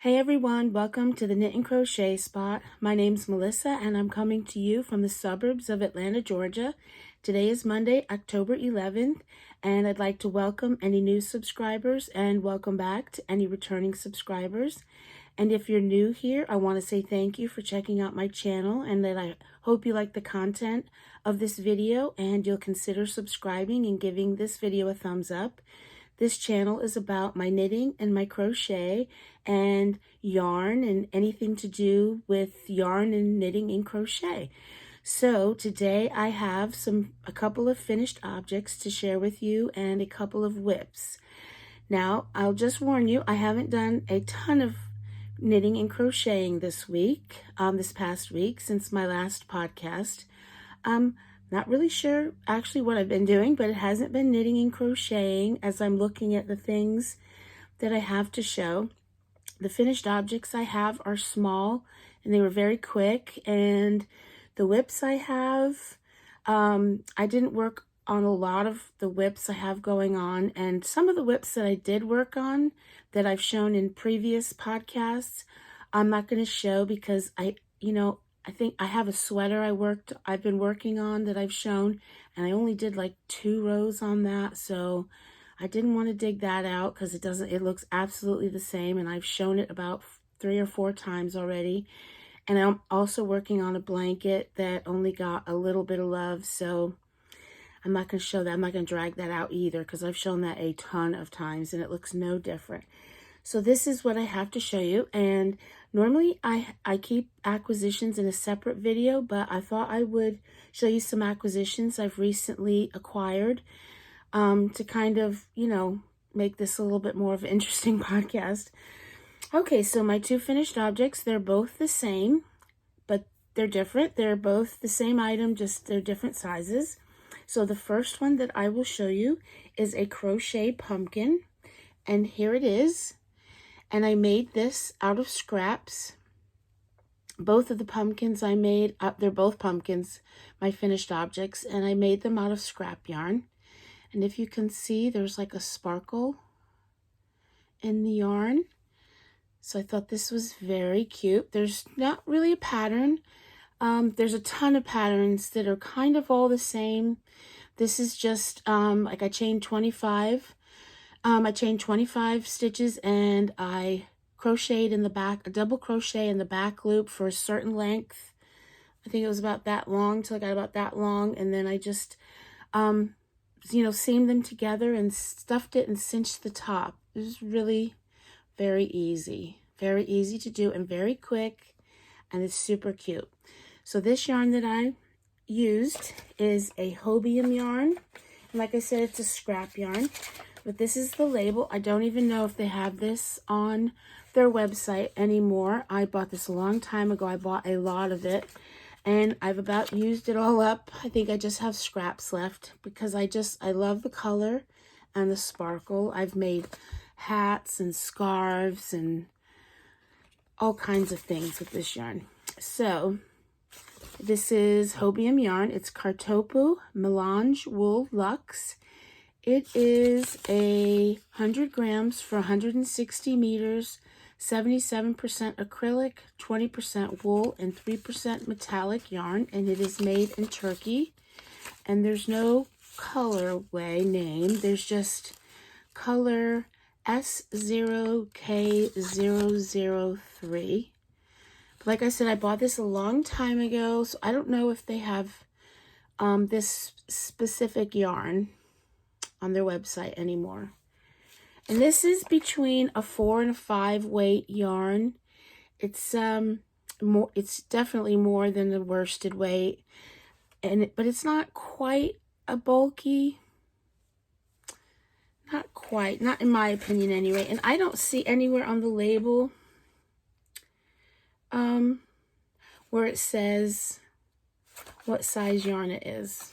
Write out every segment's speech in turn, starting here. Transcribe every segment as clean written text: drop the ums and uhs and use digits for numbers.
Hey everyone, welcome to the Knit and Crochet Spot. My name's Melissa and I'm coming to you from the suburbs of Atlanta, Georgia. Today is Monday, October 11th, and I'd like to welcome any new subscribers and welcome back to any returning subscribers. And if you're new here, I want to say thank you for checking out my channel and that I hope you like the content of this video and you'll consider subscribing and giving this video a thumbs up. This channel is about my knitting and my crochet and yarn and anything to do with yarn and knitting and crochet. So today I have a couple of finished objects to share with you and a couple of whips. Now, I'll just warn you, I haven't done a ton of knitting and crocheting this past week since my last podcast. Not really sure actually what I've been doing, but it hasn't been knitting and crocheting as I'm looking at the things that I have to show. The finished objects I have are small and they were very quick, and the whips I have, I didn't work on a lot of the whips I have going on, and some of the whips that I did work on that I've shown in previous podcasts, I'm not going to show because I think I have a sweater I've been working on that I've shown, and I only did like 2 rows on that, so I didn't want to dig that out because it looks absolutely the same, and I've shown it about 3 or 4 times already. And I'm also working on a blanket that only got a little bit of love, so I'm not going to show that. I'm not going to drag that out either because I've shown that a ton of times and it looks no different. So this is what I have to show you, and normally I keep acquisitions in a separate video, but I thought I would show you some acquisitions I've recently acquired to kind of, make this a little bit more of an interesting podcast. Okay, so my 2 finished objects, they're both the same, but they're different. They're both the same item, just they're different sizes. So the first one that I will show you is a crochet pumpkin, and here it is. And I made this out of scraps. Both of the pumpkins I made, they're both pumpkins, my finished objects, and I made them out of scrap yarn. And if you can see, there's like a sparkle in the yarn. So I thought this was very cute. There's not really a pattern. There's a ton of patterns that are kind of all the same. This is just, like I chained 25. I chained 25 stitches and I crocheted in the back, a double crochet in the back loop for a certain length. I think it was about that long till I got about that long. And then I just, seamed them together and stuffed it and cinched the top. It was really very easy to do and very quick, and it's super cute. So this yarn that I used is a hobium yarn. And like I said, it's a scrap yarn. But this is the label. I don't even know if they have this on their website anymore. I bought this a long time ago. I bought a lot of it, and I've about used it all up. I think I just have scraps left because I love the color and the sparkle. I've made hats and scarves and all kinds of things with this yarn. So this is hobium yarn. It's Kartopu Melange Wool Luxe. It is 100 grams for 160 meters, 77% acrylic, 20% wool, and 3% metallic yarn. And it is made in Turkey. And there's no colorway name. There's just color S0K003. Like I said, I bought this a long time ago, so I don't know if they have this specific yarn on their website anymore. And this is between a 4 and a 5 weight yarn. It's it's definitely more than the worsted weight, but it's not quite a bulky. Not quite, not in my opinion anyway. And I don't see anywhere on the label where it says what size yarn it is.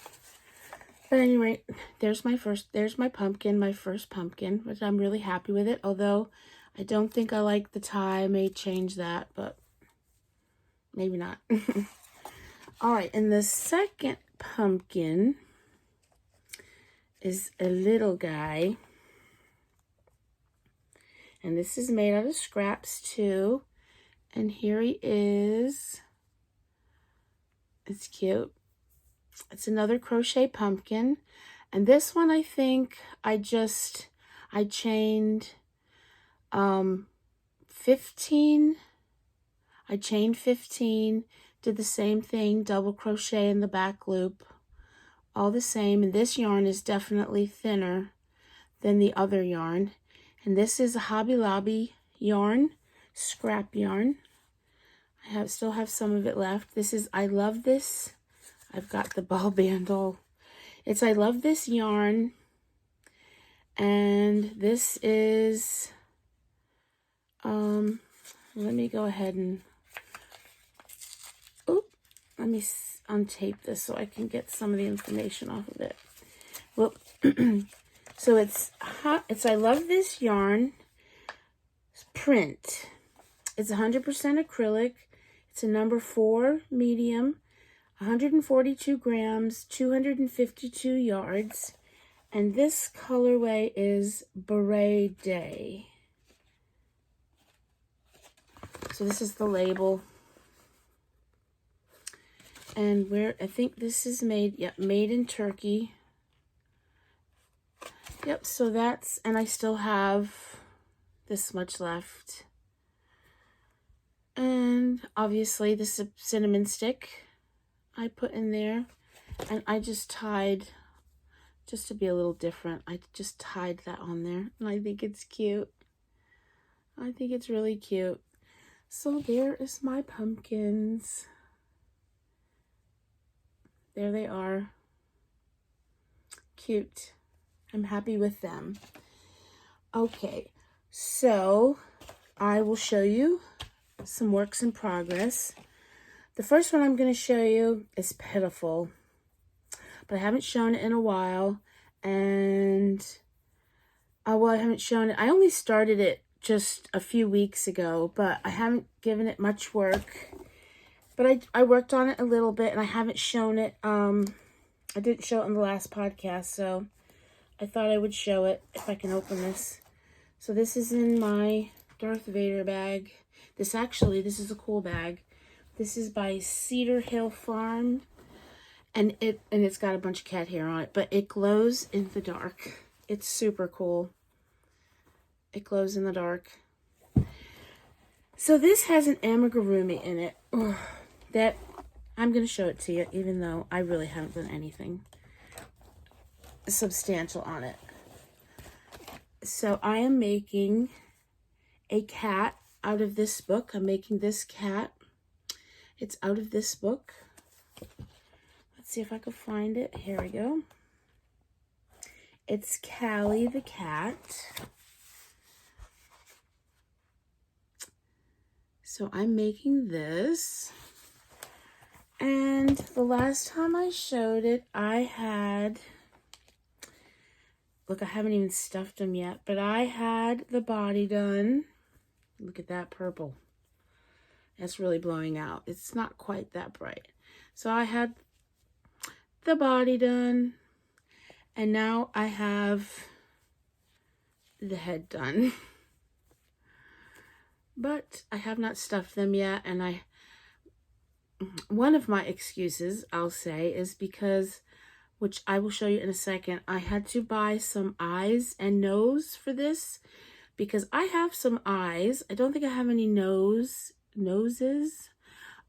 But anyway, there's my pumpkin, my first pumpkin, which I'm really happy with it. Although I don't think I like the tie. I may change that, but maybe not. All right, and the second pumpkin is a little guy. And this is made out of scraps too. And here he is. It's cute. It's another Crochet Pumpkin. And this one, I think I chained 15. I chained 15, did the same thing, double crochet in the back loop, all the same. And this yarn is definitely thinner than the other yarn. And this is a Hobby Lobby yarn, scrap yarn. I still have some of it left. This is I Love This. I've got the ball bundle. It's I Love This yarn. And this is, let me go ahead and, let me untape this so I can get some of the information off of it. Well, so it's I Love This yarn print. It's 100% acrylic. It's a number 4 medium, 142 grams, 252 yards. And this colorway is Beret Day. So this is the label. And I think this is made, yep, made in Turkey. Yep, so that's, and I still have this much left. And obviously this is a cinnamon stick I put in there. And I just tied, just to be a little different, I just tied that on there. And I think it's cute. I think it's really cute. So there is my pumpkins. There they are. Cute. I'm happy with them. Okay, so I will show you some works in progress. The first one I'm going to show you is pitiful, but I haven't shown it in a while. And, well, I haven't shown it. I only started it just a few weeks ago, but I haven't given it much work. But I worked on it a little bit, and I haven't shown it. I didn't show it on the last podcast, so I thought I would show it if I can open this. So this is in my Darth Vader bag. This is a cool bag. This is by Cedar Hill Farm, and it's got a bunch of cat hair on it, but it glows in the dark. It's super cool. It glows in the dark. So this has an amigurumi in it. Ugh. That I'm going to show it to you, even though I really haven't done anything substantial on it. So I am making a cat out of this book. I'm making this cat. It's out of this book. Let's see if I can find it. Here we go. It's Callie the cat. So I'm making this. And the last time I showed it, I had, look, I haven't even stuffed them yet, but I had the body done. Look at that purple. That's really blowing out. It's not quite that bright. So I had the body done, and now I have the head done. But I have not stuffed them yet, and one of my excuses, I'll say, is because, which I will show you in a second, I had to buy some eyes and nose for this because I have some eyes. I don't think I have any noses,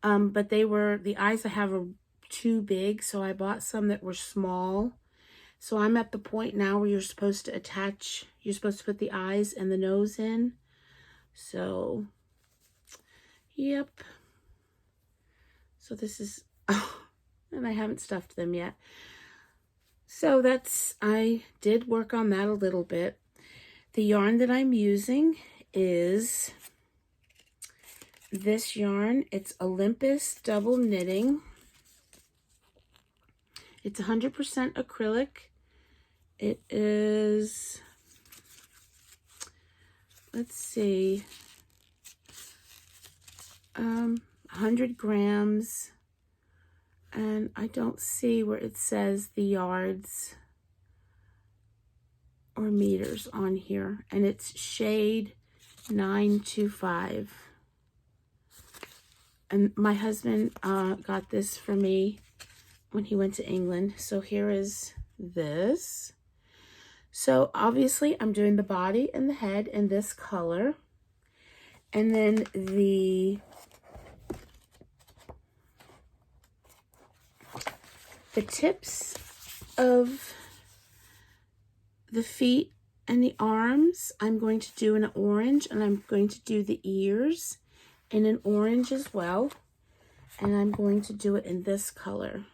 but the eyes I have are too big, so I bought some that were small. So I'm at the point now where you're supposed to put the eyes and the nose in. So, yep. So this is, and I haven't stuffed them yet. So I did work on that a little bit. The yarn that I'm using is this yarn. It's Olympus double knitting. It's 100% acrylic. It is, let's see, 100 grams, and I don't see where it says the yards or meters on here, and it's shade 925. And my husband got this for me when he went to England. So here is this. So obviously I'm doing the body and the head in this color. And then the tips of the feet and the arms, I'm going to do in an orange, and I'm going to do the ears in an orange as well. And I'm going to do it in this color.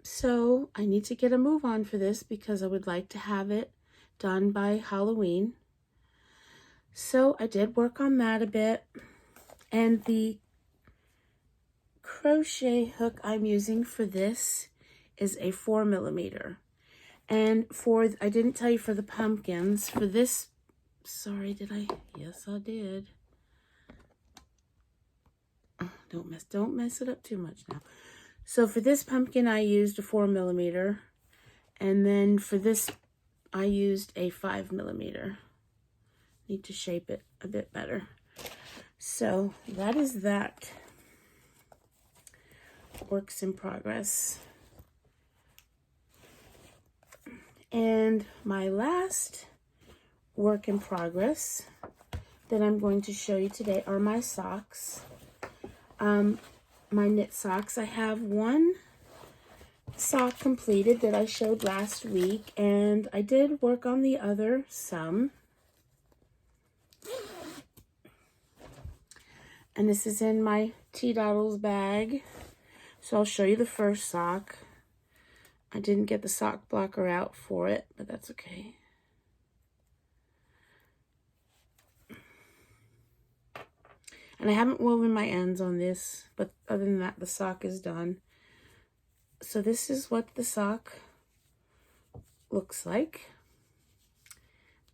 So I need to get a move on for this because I would like to have it done by Halloween. So I did work on that a bit. And the crochet hook I'm using for this is a 4mm. And I didn't tell you for the pumpkins, for this, sorry, did I? Yes, I did. Oh, don't mess it up too much now. So for this pumpkin, I used a 4mm. And then for this, I used a 5mm. Need to shape it a bit better. So that is that. Works in progress. And my last work in progress that I'm going to show you today are my socks. My knit socks. I have one sock completed that I showed last week, and I did work on the other some. And this is in my Darth bag. So I'll show you the first sock. I didn't get the sock blocker out for it, but that's okay. And I haven't woven my ends on this, but other than that, the sock is done. So this is what the sock looks like.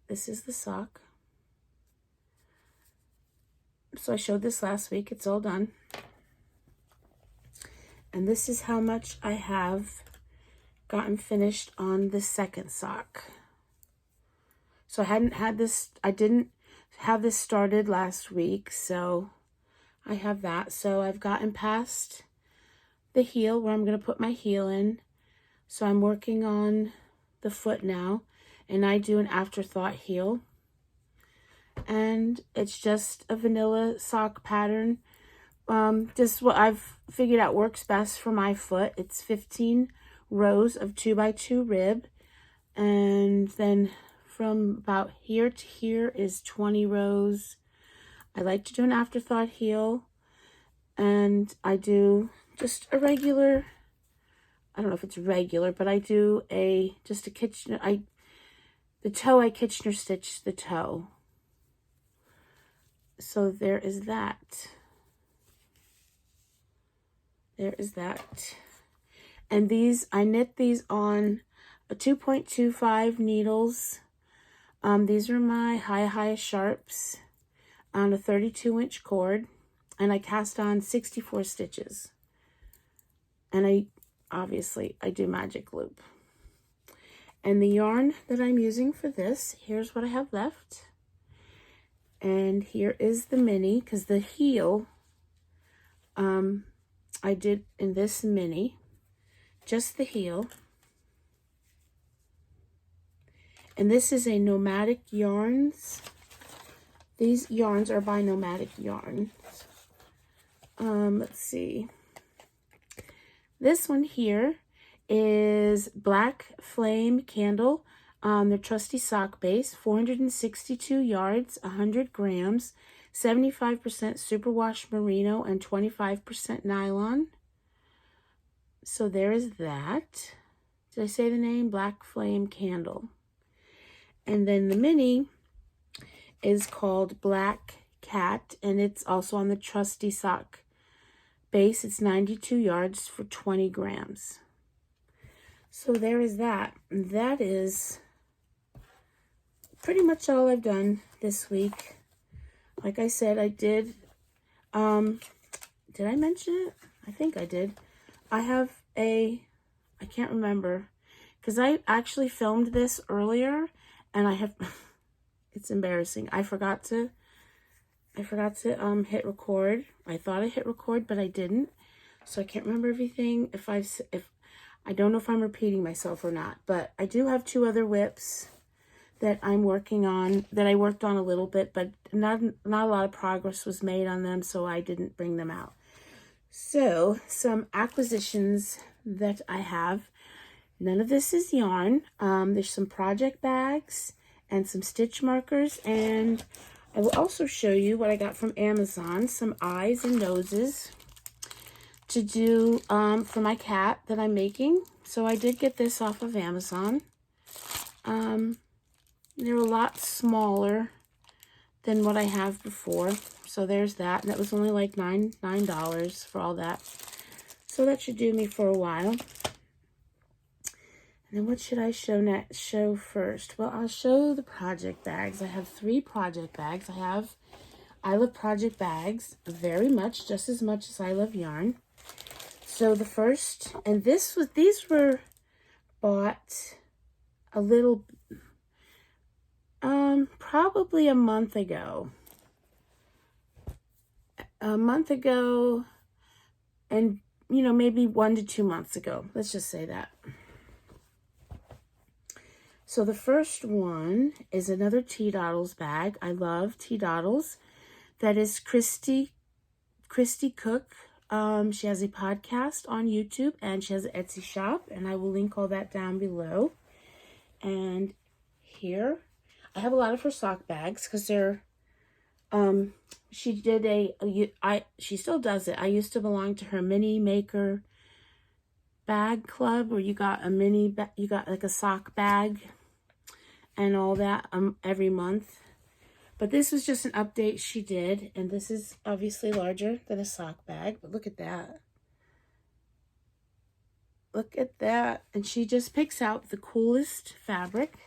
This is the sock. So I showed this last week. It's all done. And this is how much I have gotten finished on the second sock. So I didn't have this started last week, so I have that. So I've gotten past the heel where I'm going to put my heel in. So I'm working on the foot now, and I do an afterthought heel. And it's just a vanilla sock pattern. Just what I've figured out works best for my foot. It's 15 rows of 2x2 rib, and then from about here to here is 20 rows. I like to do an afterthought heel, and I do just a regular, I don't know if it's regular, but I do the toe, I Kitchener stitch the toe. So there is that. There is that. And these, I knit these on a 2.25 needles. These are my high sharps on a 32-inch cord. And I cast on 64 stitches. And I do magic loop. And the yarn that I'm using for this, here's what I have left. And here is the mini, because the heel, I did in this mini, just the heel. And this is a Nomadic Yarns. These yarns are by Nomadic Yarns. Let's see. This one here is Black Flame Candle. Their trusty sock base, 462 yards, 100 grams, 75% superwash merino, and 25% nylon. So there is that. Did I say the name? Black Flame Candle. And then the mini is called Black Cat, and it's also on the trusty sock base. It's 92 yards for 20 grams. So there is that. And that is pretty much all I've done this week. Like I said, I did I mention it? I think I did. I have I can't remember, because I actually filmed this earlier, and I have It's embarrassing. I forgot to hit record. I thought I hit record, but I didn't. So I can't remember everything. If I don't know if I'm repeating myself or not, but I do have 2 other whips that I'm working on, that I worked on a little bit, but not a lot of progress was made on them, so I didn't bring them out. So, some acquisitions that I have. None of this is yarn. There's some project bags and some stitch markers, and I will also show you what I got from Amazon, some eyes and noses to do for my cat that I'm making. So I did get this off of Amazon. They're a lot smaller than what I have before. So there's that. And that was only like $9 for all that. So that should do me for a while. And then what should I show first? Well, I'll show the project bags. I have 3 project bags. I love project bags very much, just as much as I love yarn. So the first, and these were bought a little, probably a month ago. And, maybe 1 to 2 months ago. Let's just say that. So the first one is another Tea Doddles bag. I love Tea Doddles. That is Christy Cook. She has a podcast on YouTube, and she has an Etsy shop, and I will link all that down below. And here, I have a lot of her sock bags because they're, she still does it. I used to belong to her mini maker bag club, where you got you got like a sock bag and all that every month. But this was just an update she did, and this is obviously larger than a sock bag, but look at that. Look at that. And she just picks out the coolest fabric,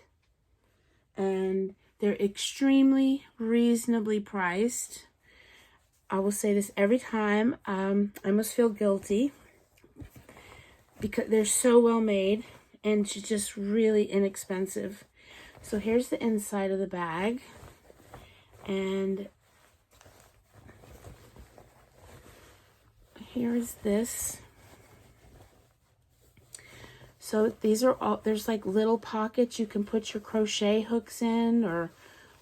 and they're extremely reasonably priced. I will say this every time. I almost feel guilty because they're so well made, and she's just really inexpensive. So here's the inside of the bag. And here's this. So these are all, there's like little pockets you can put your crochet hooks in or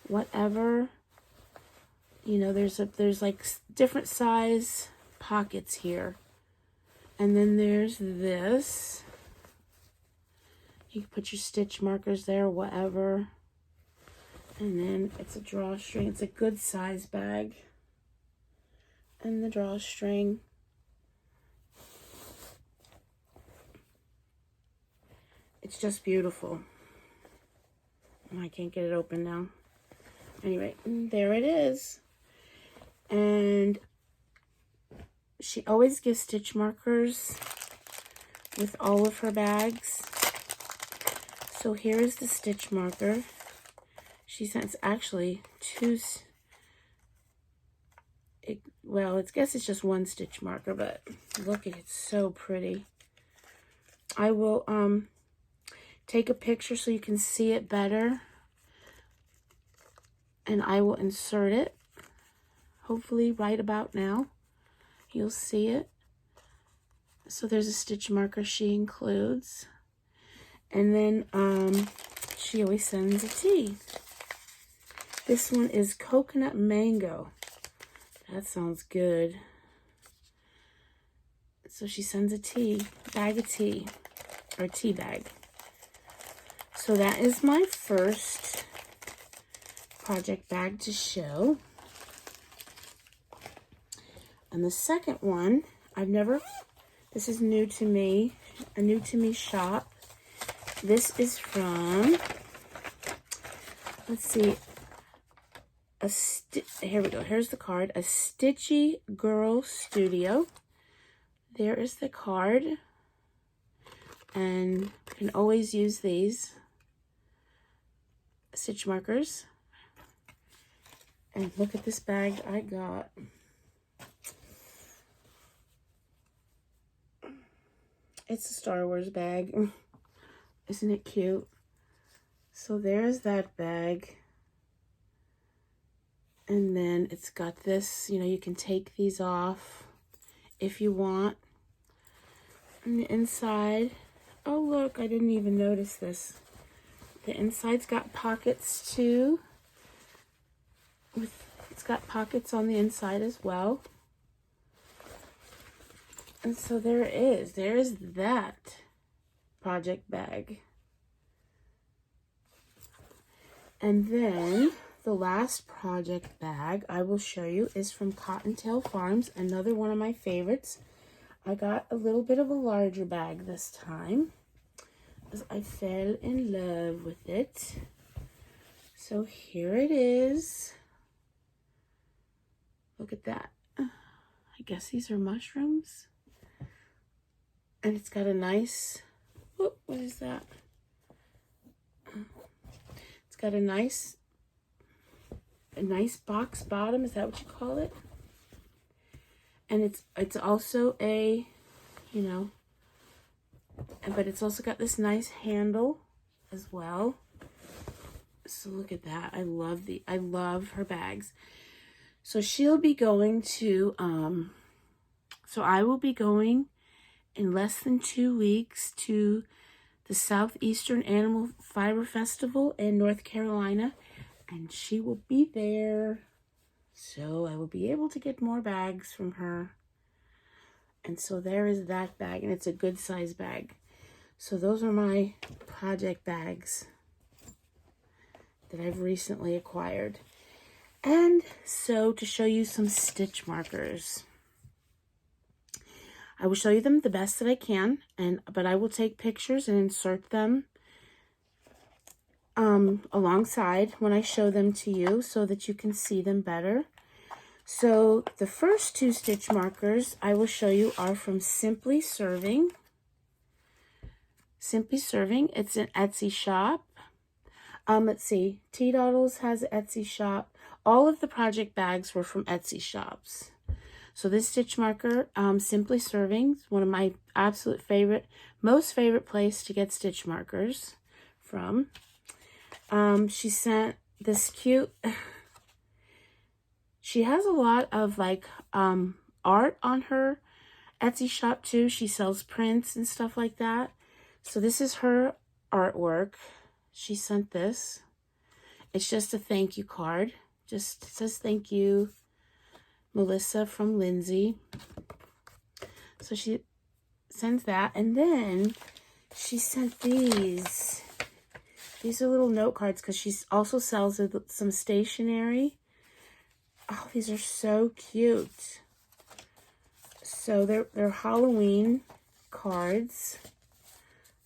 whatever. There's like different size pockets here. And then there's this. You can put your stitch markers there, whatever. And then it's a drawstring. It's a good size bag. And the drawstring. It's just beautiful. I can't get it open now. Anyway, there it is. And she always gives stitch markers with all of her bags. So here is the stitch marker. She sends actually 2, well, I guess it's just 1 stitch marker, but look at it, it's so pretty. I will take a picture so you can see it better, and I will insert it, hopefully right about now. You'll see it. So there's a stitch marker she includes. And then she always sends a tea. This one is coconut mango. That sounds good. So she sends a bag of tea, or tea bag. So that is my first project bag to show. And the second one, this is new to me, a new to me shop. This is from, let's see, here we go. Here's the card. A Stitchy Girl Studio. There is the card. And you can always use these stitch markers. And look at this bag I got. It's a Star Wars bag. Isn't it cute? So there's that bag. And then it's got this, you know, you can take these off if you want. And the inside, oh look, I didn't even notice this. The inside's got pockets too. It's got pockets on the inside as well. And so there it is. There is that project bag. And then the last project bag I will show you is from Cottontail Farms, another one of my favorites. I got a little bit of a larger bag this time, as I fell in love with it. So here it is. Look at that. I guess these are mushrooms. And it's got a nice, oh, what is that? It's got a nice box bottom. Is that what you call it? And it's also a, you know, but it's also got this nice handle as well. So look at that. I love her bags. So she'll be going to, so I will be going in less than 2 weeks to the Southeastern Animal Fiber Festival in North Carolina, and she will be there. So I will be able to get more bags from her. And so there is that bag, and it's a good size bag. So those are my project bags that I've recently acquired. And so to show you some stitch markers, I will show you them the best that I can, but I will take pictures and insert them alongside when I show them to you so that you can see them better. So the first 2 stitch markers I will show you are from Simply Serving. Simply Serving, it's an Etsy shop. Let's see, T-Doddles has an Etsy shop. All of the project bags were from Etsy shops. So this stitch marker, Simply Serving, is one of my absolute most favorite place to get stitch markers from. She sent this cute, she has a lot of like art on her Etsy shop too. She sells prints and stuff like that. So this is her artwork. She sent this. It's just a thank you card. Just says thank you, Melissa from Lindsay. So she sends that, and then she sent these. These are little note cards because she also sells some stationery. Oh, these are so cute. So they're Halloween cards.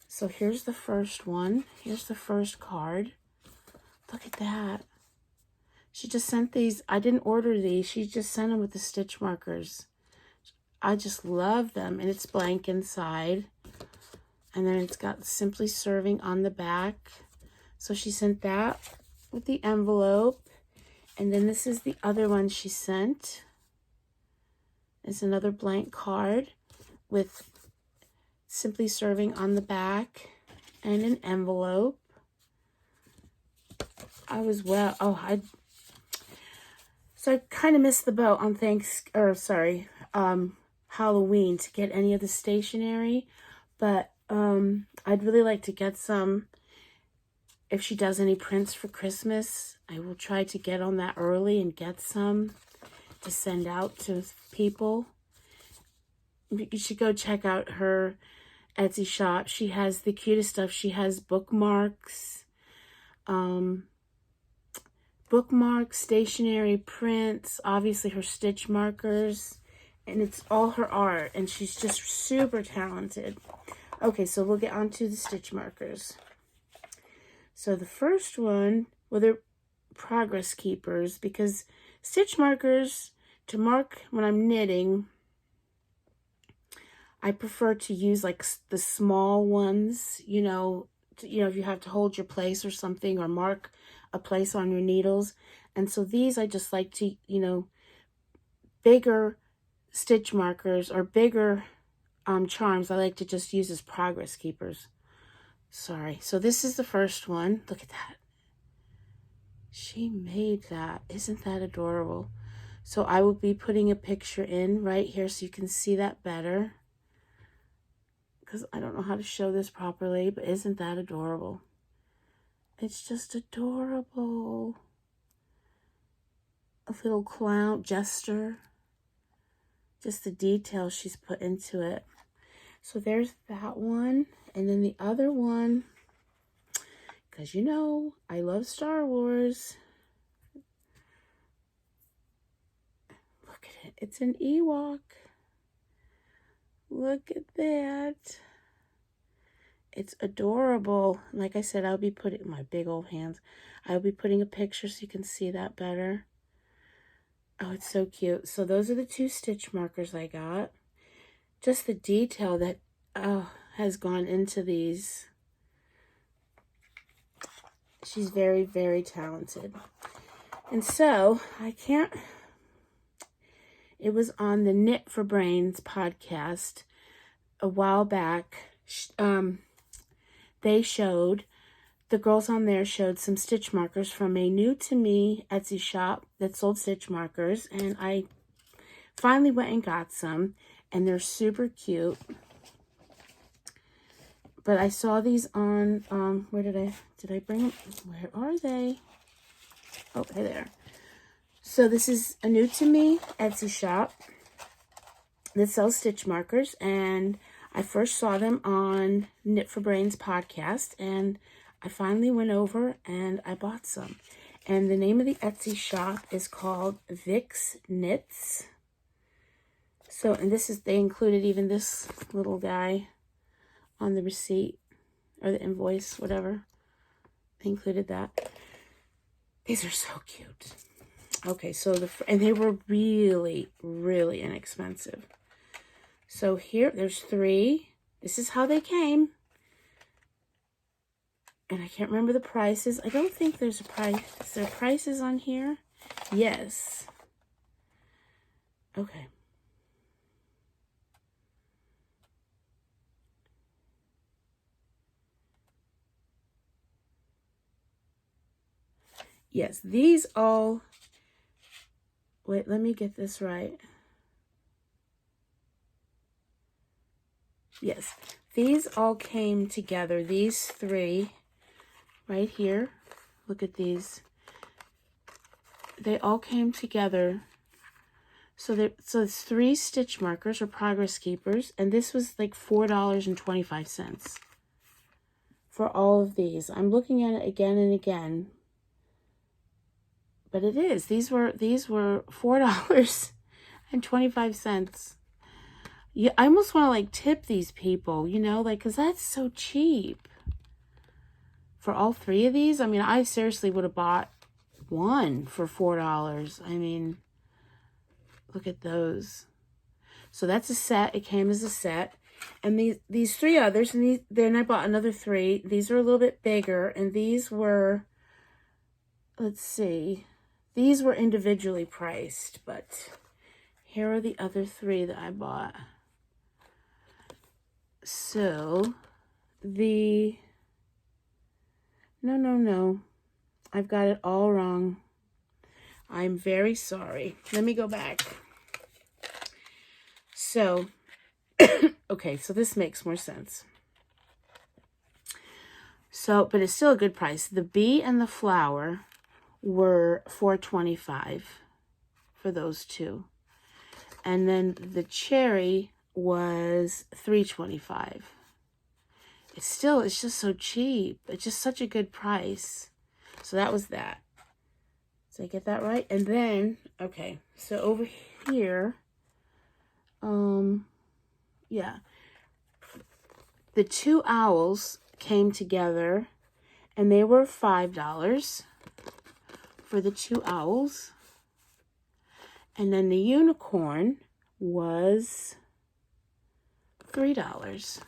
So here's the first one. Here's the first card. Look at that. She just sent these. I didn't order these. She just sent them with the stitch markers. I just love them. And it's blank inside. And then it's got Simply Serving on the back. So she sent that with the envelope. And then this is the other one she sent. It's another blank card with Simply Serving on the back and an envelope. So I kind of missed the boat on Halloween to get any of the stationery, but I'd really like to get some. If she does any prints for Christmas, I will try to get on that early and get some to send out to people. You should go check out her Etsy shop. She has the cutest stuff. She has bookmarks, stationery, prints, obviously her stitch markers, and it's all her art, and she's just super talented. Okay, so we'll get on to the stitch markers. So the first one, well, they're progress keepers, because stitch markers, to mark when I'm knitting, I prefer to use like the small ones, you know, if you have to hold your place or something, or mark a place on your needles. And so these I just like to, bigger stitch markers or bigger charms I like to just use as progress keepers. Sorry. So this is the first one. Look at that. She made that. Isn't that adorable? So I will be putting a picture in right here so you can see that better. Because I don't know how to show this properly, but isn't that adorable? It's just adorable. A little clown jester. Just the detail she's put into it. So there's that one. And then the other one, because you know, I love Star Wars. Look at it. It's an Ewok. Look at that. It's adorable. Like I said, I'll be putting my big old hands. I'll be putting a picture so you can see that better. Oh, it's so cute. So those are the 2 stitch markers I got. Just the detail that has gone into these. She's very, very talented. And so it was on the Knit for Brains podcast a while back. The girls on there showed some stitch markers from a new to me Etsy shop that sold stitch markers. And I finally went and got some. And they're super cute. But I saw these on, where did I bring them? Where are they? Oh, hey there. So this is a new to me Etsy shop that sells stitch markers. And I first saw them on Knit for Brains podcast. And I finally went over and I bought some. And the name of the Etsy shop is called Vic's Knits. So, and they included even this little guy on the receipt or the invoice, whatever. They included that. These are so cute. Okay, so and they were really, really inexpensive. So here, there's 3. This is how they came. And I can't remember the prices. I don't think there's a price. Is there prices on here? Yes. Okay. Yes, these all, wait, let me get this right. Yes, these all came together, these 3 right here. Look at these. They all came together. So it's 3 stitch markers or progress keepers, and this was like $4.25 for all of these. I'm looking at it again and again. But it is. These were $4.25. Yeah, I almost want to like tip these people, you know, like, because that's so cheap. For all 3 of these, I mean, I seriously would have bought one for $4. I mean, look at those. So that's a set. It came as a set. And these 3 others, and then I bought another 3. These are a little bit bigger, and these were, let's see. These were individually priced, but here are the other 3 that I bought. So, no. I've got it all wrong. I'm very sorry. Let me go back. So, okay, so this makes more sense. So, but it's still a good price. The bee and the flower were $4.25 for those 2. And then the cherry was $3.25. It's just so cheap. It's just such a good price. So that was that. Did I get that right? And then, okay, so over here, yeah, the 2 owls came together, and they were $5 for the 2 owls. And then the unicorn was $3.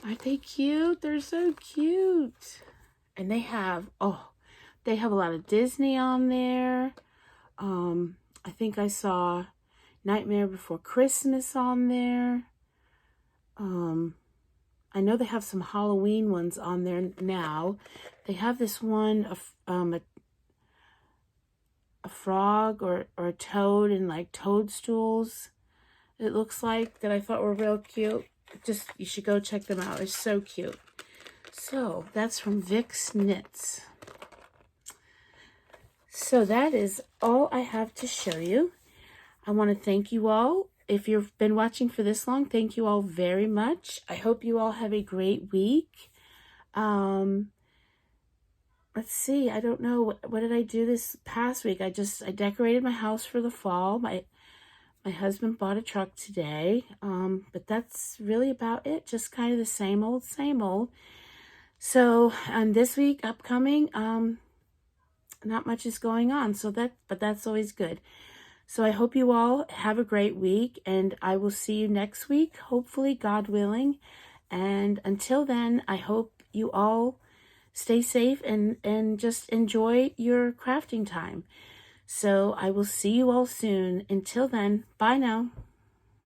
Aren't they cute? They're so cute. And they have a lot of Disney on there. I think I saw Nightmare Before Christmas on there. I know they have some Halloween ones on there now. They have this one, a frog or a toad and like toadstools, it looks like, that I thought were real cute. Just, you should go check them out. They're so cute. So that's from Vic's Knits. So that is all I have to show you. I want to thank you all. If you've been watching for this long, thank you all very much. I hope you all have a great week. Let's see, I don't know, what did I do this past week? I decorated my house for the fall. My husband bought a truck today, but that's really about it. Just kind of the same old, same old. So, this week upcoming, not much is going on, but that's always good. So I hope you all have a great week, and I will see you next week, hopefully, God willing. And until then, I hope you all stay safe and just enjoy your crafting time. So I will see you all soon. Until then, bye now.